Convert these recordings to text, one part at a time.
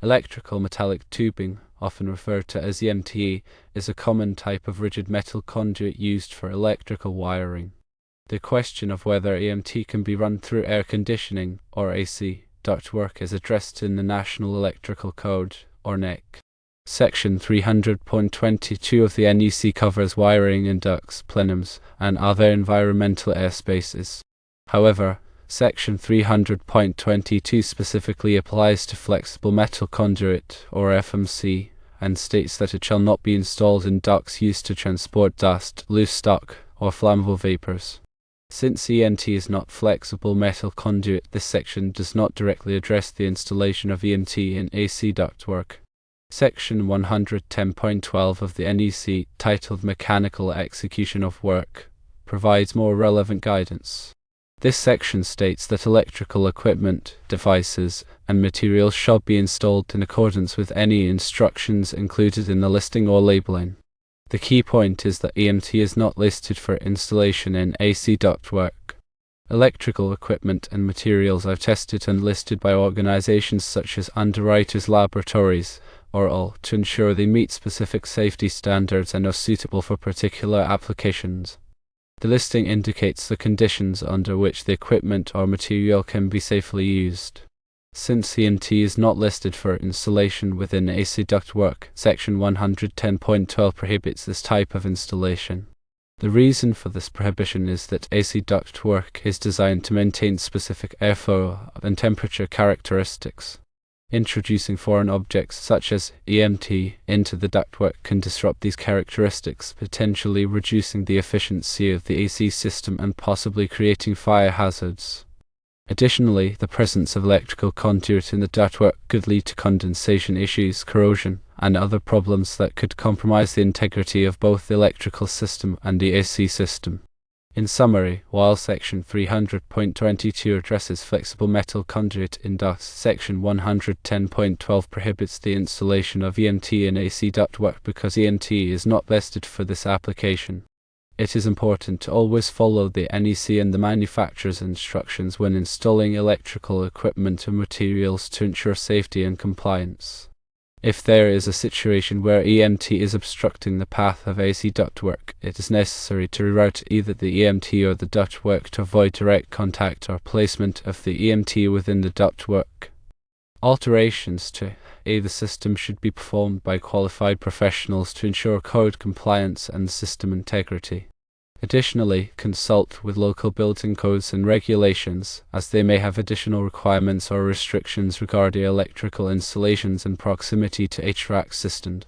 Electrical metallic tubing, often referred to as EMT, is a common type of rigid metal conduit used for electrical wiring. The question of whether EMT can be run through air conditioning or AC ductwork is addressed in the National Electrical Code, or NEC. Section 300.22 of the NEC covers wiring in ducts, plenums, and other environmental airspaces. However, Section 300.22 specifically applies to flexible metal conduit, or FMC, and states that it shall not be installed in ducts used to transport dust, loose stock, or flammable vapors. Since EMT is not flexible metal conduit, this section does not directly address the installation of EMT in AC ductwork. Section 110.12 of the NEC, titled Mechanical Execution of Work, provides more relevant guidance. This section states that electrical equipment, devices, and materials shall be installed in accordance with any instructions included in the listing or labeling. The key point is that EMT is not listed for installation in AC ductwork. Electrical equipment and materials are tested and listed by organizations such as Underwriters Laboratories, or ALL, to ensure they meet specific safety standards and are suitable for particular applications. The listing indicates the conditions under which the equipment or material can be safely used. Since EMT is not listed for installation within AC ductwork, Section 110.12 prohibits this type of installation. The reason for this prohibition is that AC ductwork is designed to maintain specific airflow and temperature characteristics. Introducing foreign objects such as EMT into the ductwork can disrupt these characteristics, potentially reducing the efficiency of the AC system and possibly creating fire hazards. Additionally, the presence of electrical conduit in the ductwork could lead to condensation issues, corrosion, and other problems that could compromise the integrity of both the electrical system and the AC system. In summary, while Section 300.22 addresses flexible metal conduit in ducts, Section 110.12 prohibits the installation of EMT in AC ductwork because EMT is not listed for this application. It is important to always follow the NEC and the manufacturer's instructions when installing electrical equipment and materials to ensure safety and compliance. If there is a situation where EMT is obstructing the path of AC ductwork, it is necessary to reroute either the EMT or the ductwork to avoid direct contact or placement of the EMT within the ductwork. Alterations to the system should be performed by qualified professionals to ensure code compliance and system integrity. Additionally, consult with local building codes and regulations, as they may have additional requirements or restrictions regarding electrical installations and proximity to HVAC systems.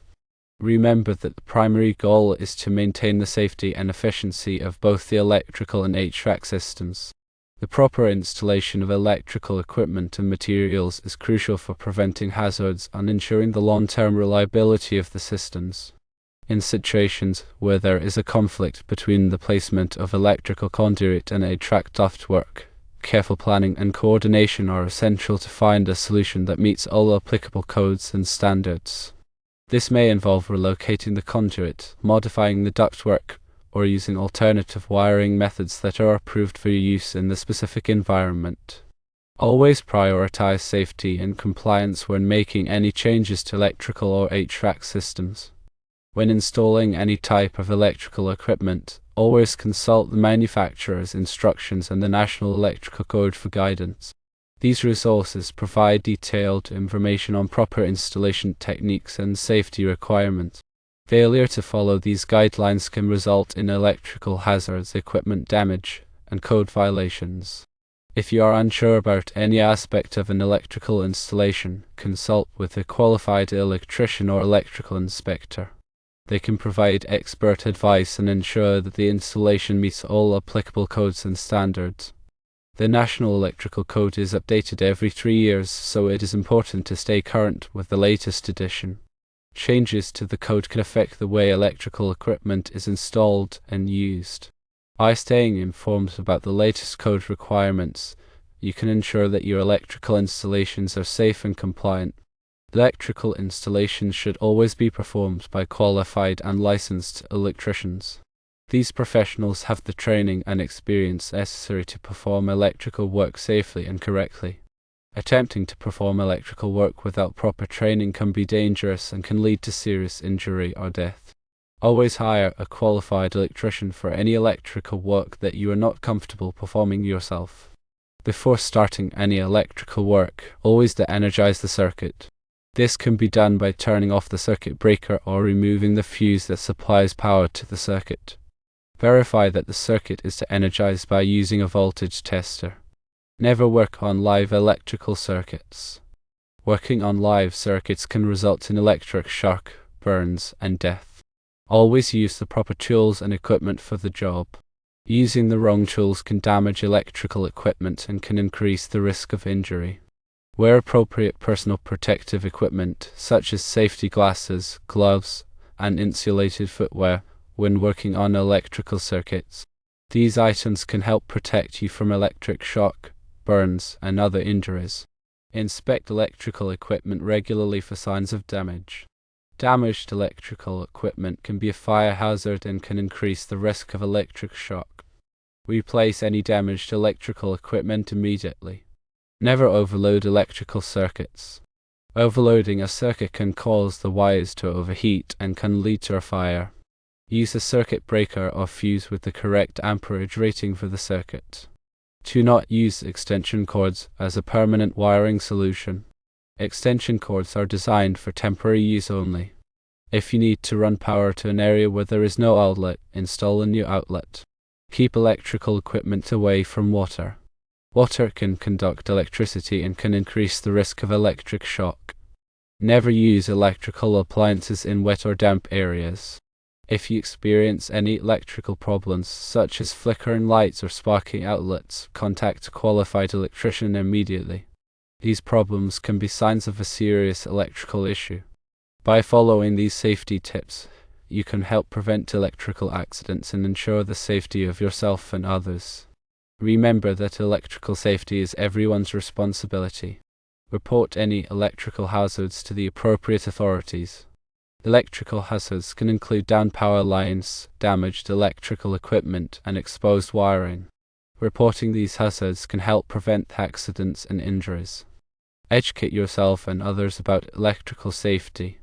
Remember that the primary goal is to maintain the safety and efficiency of both the electrical and HVAC systems. The proper installation of electrical equipment and materials is crucial for preventing hazards and ensuring the long-term reliability of the systems. In situations where there is a conflict between the placement of electrical conduit and HVAC ductwork, careful planning and coordination are essential to find a solution that meets all applicable codes and standards. This may involve relocating the conduit, modifying the ductwork, or using alternative wiring methods that are approved for use in the specific environment. Always prioritize safety and compliance when making any changes to electrical or HVAC systems. When installing any type of electrical equipment, always consult the manufacturer's instructions and the National Electrical Code for guidance. These resources provide detailed information on proper installation techniques and safety requirements. Failure to follow these guidelines can result in electrical hazards, equipment damage, and code violations. If you are unsure about any aspect of an electrical installation, consult with a qualified electrician or electrical inspector. They can provide expert advice and ensure that the installation meets all applicable codes and standards. The National Electrical Code is updated every 3 years, so it is important to stay current with the latest edition. Changes to the code can affect the way electrical equipment is installed and used. By staying informed about the latest code requirements, you can ensure that your electrical installations are safe and compliant. Electrical installations should always be performed by qualified and licensed electricians. These professionals have the training and experience necessary to perform electrical work safely and correctly. Attempting to perform electrical work without proper training can be dangerous and can lead to serious injury or death. Always hire a qualified electrician for any electrical work that you are not comfortable performing yourself. Before starting any electrical work, always de-energize the circuit. This can be done by turning off the circuit breaker or removing the fuse that supplies power to the circuit. Verify that the circuit is de-energized by using a voltage tester. Never work on live electrical circuits. Working on live circuits can result in electric shock, burns, and death. Always use the proper tools and equipment for the job. Using the wrong tools can damage electrical equipment and can increase the risk of injury. Wear appropriate personal protective equipment, such as safety glasses, gloves, and insulated footwear, when working on electrical circuits. These items can help protect you from electric shock, burns, and other injuries. Inspect electrical equipment regularly for signs of damage. Damaged electrical equipment can be a fire hazard and can increase the risk of electric shock. Replace any damaged electrical equipment immediately. Never overload electrical circuits. Overloading a circuit can cause the wires to overheat and can lead to a fire. Use a circuit breaker or fuse with the correct amperage rating for the circuit. Do not use extension cords as a permanent wiring solution. Extension cords are designed for temporary use only. If you need to run power to an area where there is no outlet, install a new outlet. Keep electrical equipment away from water. Water can conduct electricity and can increase the risk of electric shock. Never use electrical appliances in wet or damp areas. If you experience any electrical problems, such as flickering lights or sparking outlets, contact a qualified electrician immediately. These problems can be signs of a serious electrical issue. By following these safety tips, you can help prevent electrical accidents and ensure the safety of yourself and others. Remember that electrical safety is everyone's responsibility. Report any electrical hazards to the appropriate authorities. Electrical hazards can include down power lines, damaged electrical equipment, and exposed wiring. Reporting these hazards can help prevent accidents and injuries. Educate yourself and others about electrical safety.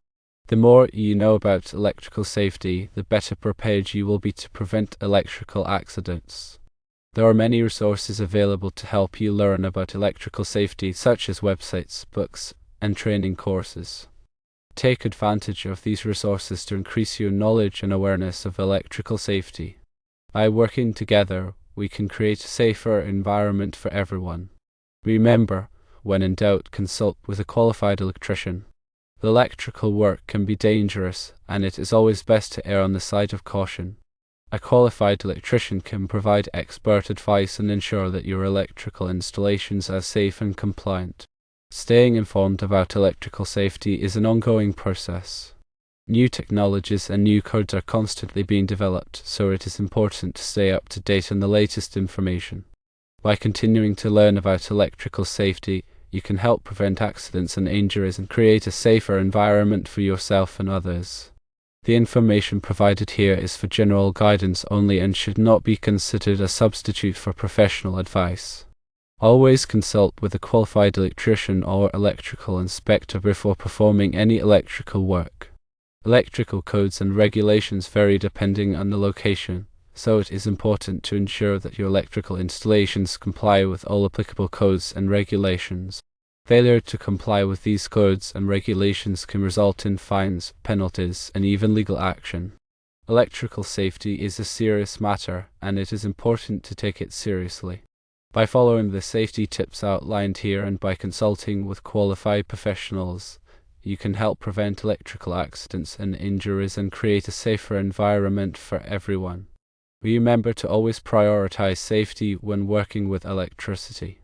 The more you know about electrical safety, the better prepared you will be to prevent electrical accidents. There are many resources available to help you learn about electrical safety, such as websites, books, and training courses. Take advantage of these resources to increase your knowledge and awareness of electrical safety. By working together, we can create a safer environment for everyone. Remember, when in doubt, consult with a qualified electrician. The electrical work can be dangerous, and it is always best to err on the side of caution. A qualified electrician can provide expert advice and ensure that your electrical installations are safe and compliant. Staying informed about electrical safety is an ongoing process. New technologies and new codes are constantly being developed, so it is important to stay up to date on the latest information. By continuing to learn about electrical safety, you can help prevent accidents and injuries and create a safer environment for yourself and others. The information provided here is for general guidance only and should not be considered a substitute for professional advice. Always consult with a qualified electrician or electrical inspector before performing any electrical work. Electrical codes and regulations vary depending on the location, so it is important to ensure that your electrical installations comply with all applicable codes and regulations. Failure to comply with these codes and regulations can result in fines, penalties, and even legal action. Electrical safety is a serious matter, and it is important to take it seriously. By following the safety tips outlined here and by consulting with qualified professionals, you can help prevent electrical accidents and injuries and create a safer environment for everyone. Remember to always prioritize safety when working with electricity.